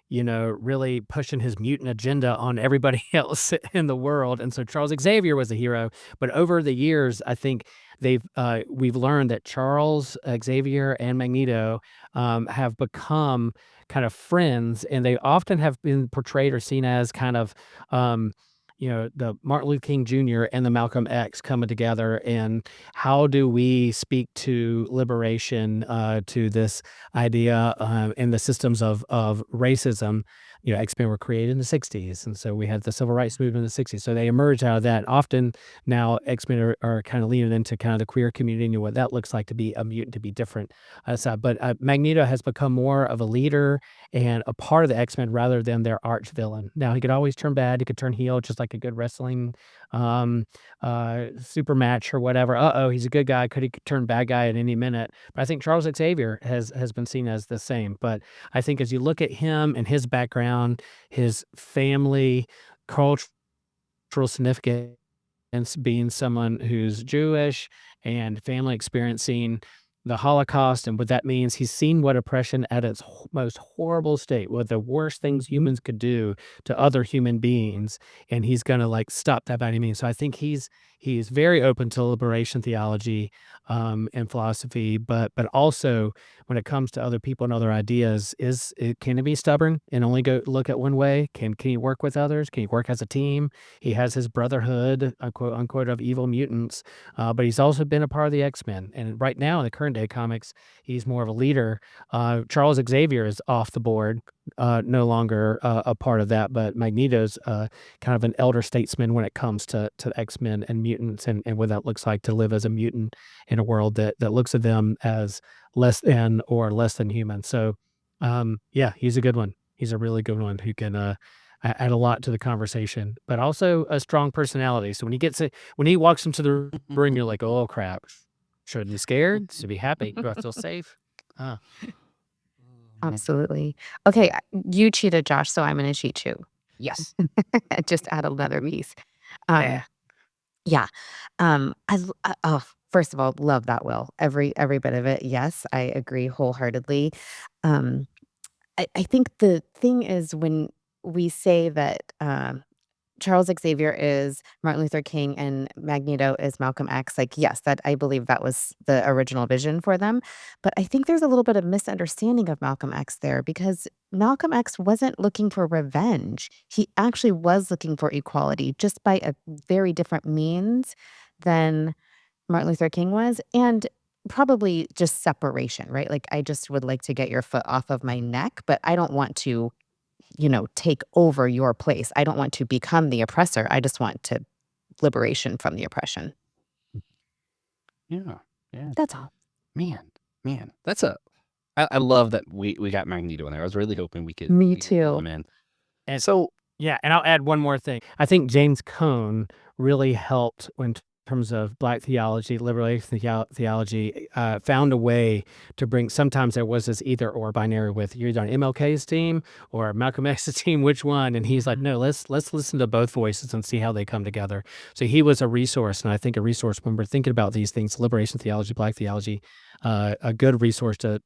really pushing his mutant agenda on everybody else in the world. And so Charles Xavier was a hero. But over the years, I think we've learned that Charles Xavier and Magneto have become kind of friends, and they often have been portrayed or seen as kind of the Martin Luther King Jr. and the Malcolm X coming together. And how do we speak to liberation, to this idea in the systems of racism? X-Men were created in the 60s, and so we had the civil rights movement in the 60s. So they emerged out of that. Often now X-Men are kind of leaning into kind of the queer community and what that looks like to be a mutant, to be different. But Magneto has become more of a leader and a part of the X-Men rather than their arch villain. Now, he could always turn bad. He could turn heel, just like a good wrestling super match or whatever. He's a good guy. He could turn bad guy at any minute. But I think Charles Xavier has been seen as the same. But I think as you look at him and his background, his family, cultural significance, being someone who's Jewish and family experiencing the Holocaust and what that means, he's seen what oppression at its most horrible state, what the worst things humans could do to other human beings, and he's going to stop that by any means. So I think he's very open to liberation theology and philosophy, but also when it comes to other people and other ideas, can it be stubborn and only look at one way? Can he work with others? Can he work as a team? He has his brotherhood, quote unquote, of evil mutants, but he's also been a part of the X-Men. And right now in the current day comics, he's more of a leader. Charles Xavier is off the board, no longer a part of that, but Magneto's kind of an elder statesman when it comes to X-Men and mutants and what that looks like to live as a mutant in a world that looks at them as less than human. So he's a good one. He's a really good one who can add a lot to the conversation, but also a strong personality. So when he walks into the room, you're like, oh crap, should I be scared? Should I be happy? Do I feel safe? Absolutely. Okay, you cheated, Josh, so I'm going to cheat you. Yes. Just add another piece. Yeah. Yeah. First of all, love that, Will. Every bit of it. Yes, I agree wholeheartedly. I think the thing is when we say that Charles Xavier is Martin Luther King and Magneto is Malcolm X, yes, that I believe that was the original vision for them. But I think there's a little bit of misunderstanding of Malcolm X there, because Malcolm X wasn't looking for revenge. He actually was looking for equality, just by a very different means than Martin Luther King was, and probably just separation, right? I just would like to get your foot off of my neck, but I don't want to take over your place. I don't want to become the oppressor. I just want liberation from the oppression. Yeah. That's all. Man, I love that we got Magneto in there. I was really hoping we could. Me we could pull too. him in. And So yeah, and I'll add one more thing. I think James Cone really helped in terms of Black theology, liberation theology, found a way to bring. Sometimes there was this either or binary with you're either on MLK's team or Malcolm X's team, which one? And he's like, no, let's listen to both voices and see how they come together. So he was a resource, and I think a resource when we're thinking about these things, liberation theology, Black theology, a good resource to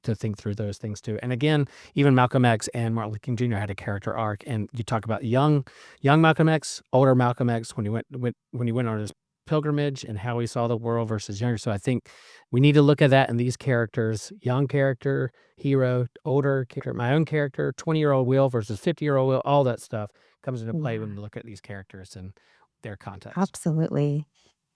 think through those things too. And again, even Malcolm X and Martin Luther King Jr. had a character arc, and you talk about young Malcolm X, older Malcolm X when he went on his pilgrimage and how he saw the world versus younger. So I think we need to look at that in these characters: young character, hero, older character, my own character, 20-year-old Will versus 50-year-old Will. All that stuff comes into play when we look at these characters and their context. Absolutely.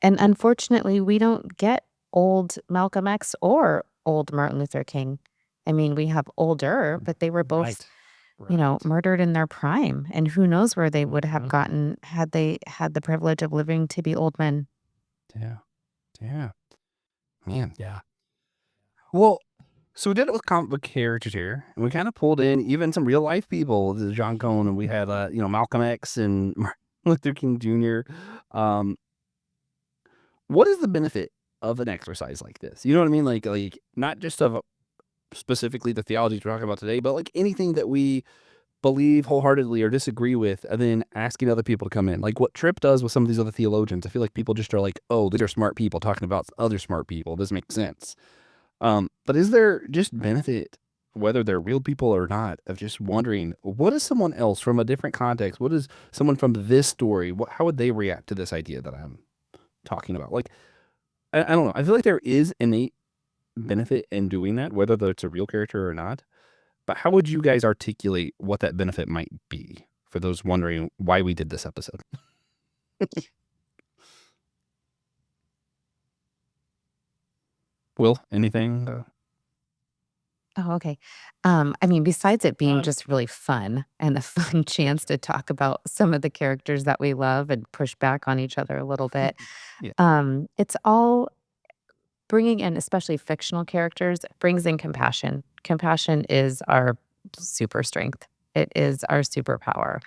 And unfortunately, we don't get old Malcolm X or old Martin Luther King. I mean, we have older, but they were both, Right. murdered in their prime. And who knows where they would have gotten had they had the privilege of living to be old men. yeah, man. Yeah. Well, so we did it with comic book characters here, and we kind of pulled in even some real life people. The John Cone, and we had Malcolm X and Martin Luther King Jr. What is the benefit of an exercise like this? You know what I mean? Like not just of specifically the theology we're talking about today, but like anything that we believe wholeheartedly or disagree with, and then asking other people to come in. Like what Tripp does with some of these other theologians. I feel like people just are like, oh, these are smart people talking about other smart people. This makes sense. But is there just benefit whether they're real people or not, of just wondering, what is someone else from a different context? What is someone from this story? How would they react to this idea that I'm talking about? Like, I don't know. I feel like there is innate benefit in doing that, whether it's a real character or not. But how would you guys articulate what that benefit might be for those wondering why we did this episode? Will, anything? Oh, okay. I mean, besides it being just really fun and a fun chance to talk about some of the characters that we love and push back on each other a little bit, Yeah. it's all bringing in, especially fictional characters, brings in compassion. Compassion is our super strength. It is our superpower.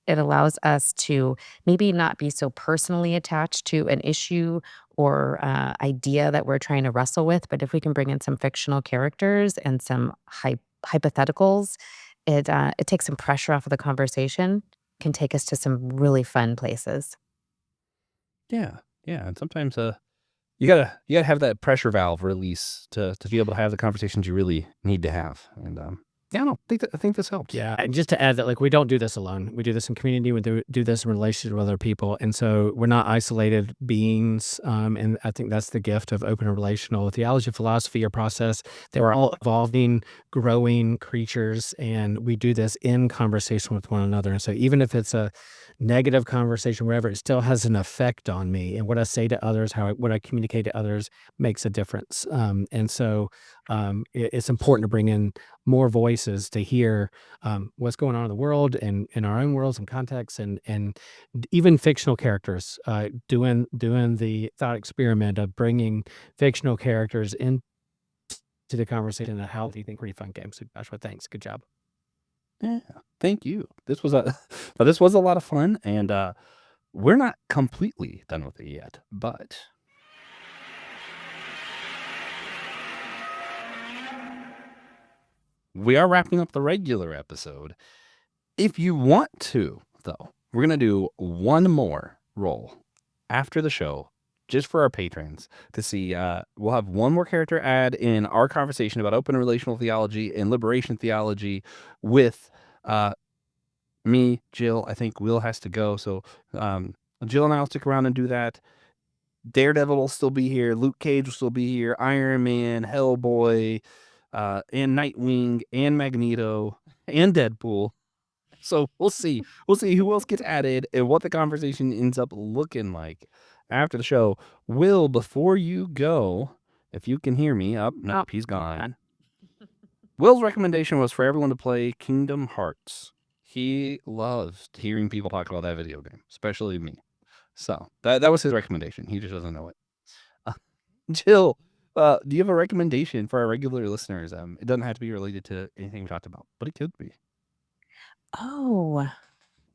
It allows us to maybe not be so personally attached to an issue or idea that we're trying to wrestle with, but if we can bring in some fictional characters and some hypotheticals, it takes some pressure off of the conversation, can take us to some really fun places. Yeah. Yeah. And sometimes you gotta have that pressure valve release to be able to have the conversations you really need to have. And yeah, no, I think this helps. Yeah, and just to add that, like, we don't do this alone. We do this in community. We do this in relationship with other people, and so we're not isolated beings. And I think that's the gift of open and relational theology, philosophy, or process. They are all evolving, growing creatures, and we do this in conversation with one another. And so, even if it's a negative conversation, wherever, it still has an effect on me, and what I say to others, what I communicate to others makes a difference. And so, it's important to bring in more voices to hear what's going on in the world and in our own worlds and contexts, and even fictional characters, doing the thought experiment of bringing fictional characters into the conversation and how do you think pretty fun game. So Joshua, thanks. Good job. Yeah. Thank you. This was this was a lot of fun, and we're not completely done with it yet, but we are wrapping up the regular episode. If you want to, though, we're going to do one more roll after the show just for our patrons to see. We'll have one more character add in our conversation about open and relational theology and liberation theology with me, Jill. I think Will has to go. So Jill and I will stick around and do that. Daredevil will still be here. Luke Cage will still be here. Iron Man, Hellboy, and Nightwing, and Magneto, and Deadpool. So we'll see. We'll see who else gets added and what the conversation ends up looking like after the show. Will, before you go, if you can hear me, nope, he's gone. Will's recommendation was for everyone to play Kingdom Hearts. He loves hearing people talk about that video game, especially me. So that was his recommendation. He just doesn't know it. Jill, do you have a recommendation for our regular listeners? It doesn't have to be related to anything we talked about, but it could be. Oh,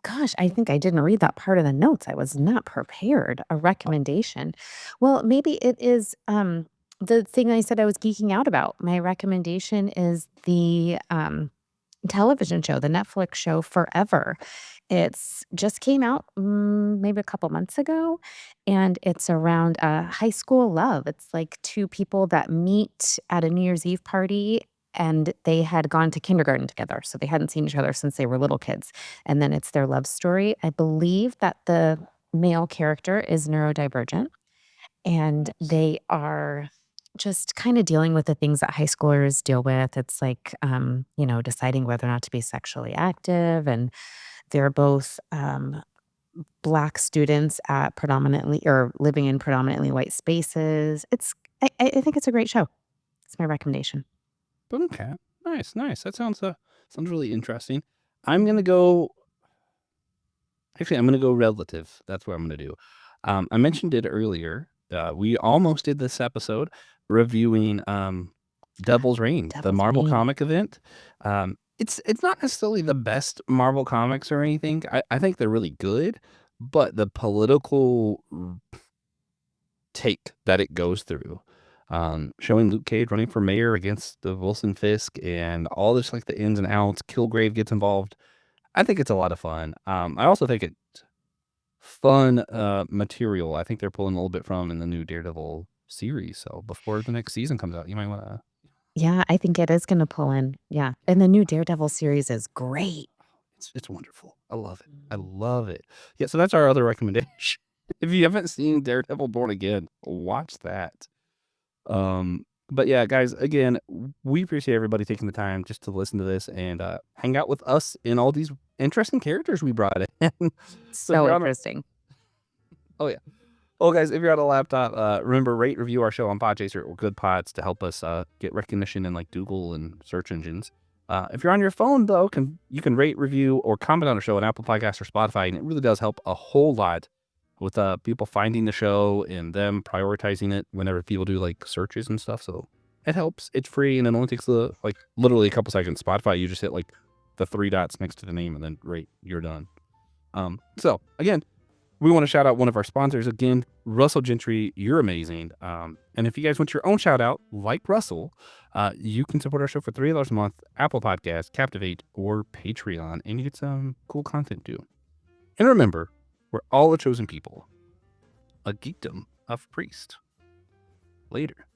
gosh, I think I didn't read that part of the notes. I was not prepared. A recommendation. Well, maybe it is the thing I said I was geeking out about. My recommendation is the television show, the Netflix show Forever. It's just came out maybe a couple months ago, and it's around high school love. It's like two people that meet at a New Year's Eve party, and they had gone to kindergarten together. So they hadn't seen each other since they were little kids. And then it's their love story. I believe that the male character is neurodivergent, and they are just kind of dealing with the things that high schoolers deal with. It's like, deciding whether or not to be sexually active. And they're both Black students at predominantly or living in predominantly white spaces. I think it's a great show. It's my recommendation. Okay, nice. That sounds really interesting. I'm gonna go. Actually, I'm gonna go relative. That's what I'm gonna do. I mentioned it earlier. We almost did this episode reviewing Devil's Reign, the Devil's Marvel Reign. comic event. It's not necessarily the best Marvel comics or anything. I think they're really good, but the political take that it goes through, showing Luke Cage running for mayor against the Wilson Fisk and all this, like the ins and outs, Kilgrave gets involved. I think it's a lot of fun. I also think it's fun material. I think they're pulling a little bit from in the new Daredevil series. So before the next season comes out, you might want to Yeah, I think it is gonna pull in. Yeah, and the new Daredevil series is great. It's wonderful. I love it. I love it. Yeah, so that's our other recommendation. If you haven't seen Daredevil Born Again, watch that. But yeah, guys, again, we appreciate everybody taking the time just to listen to this and hang out with us in all these interesting characters we brought in. So if So you're on interesting. oh yeah. Well, guys, if you're on a laptop, remember, rate, review our show on Podchaser or Good Pods to help us get recognition in like Google and search engines. If you're on your phone, though, you can rate, review, or comment on the show on Apple Podcasts or Spotify, and it really does help a whole lot with people finding the show and them prioritizing it whenever people do like searches and stuff. So it helps. It's free, and it only takes like literally a couple seconds. Spotify, you just hit like the 3 dots next to the name and then rate. You're done. So again, we want to shout out one of our sponsors again, Russell Gentry. You're amazing. And if you guys want your own shout out, like Russell, you can support our show for $3 a month, Apple Podcasts, Captivate, or Patreon, and you get some cool content too. And remember, we're all a chosen people, a geekdom of priest. Later.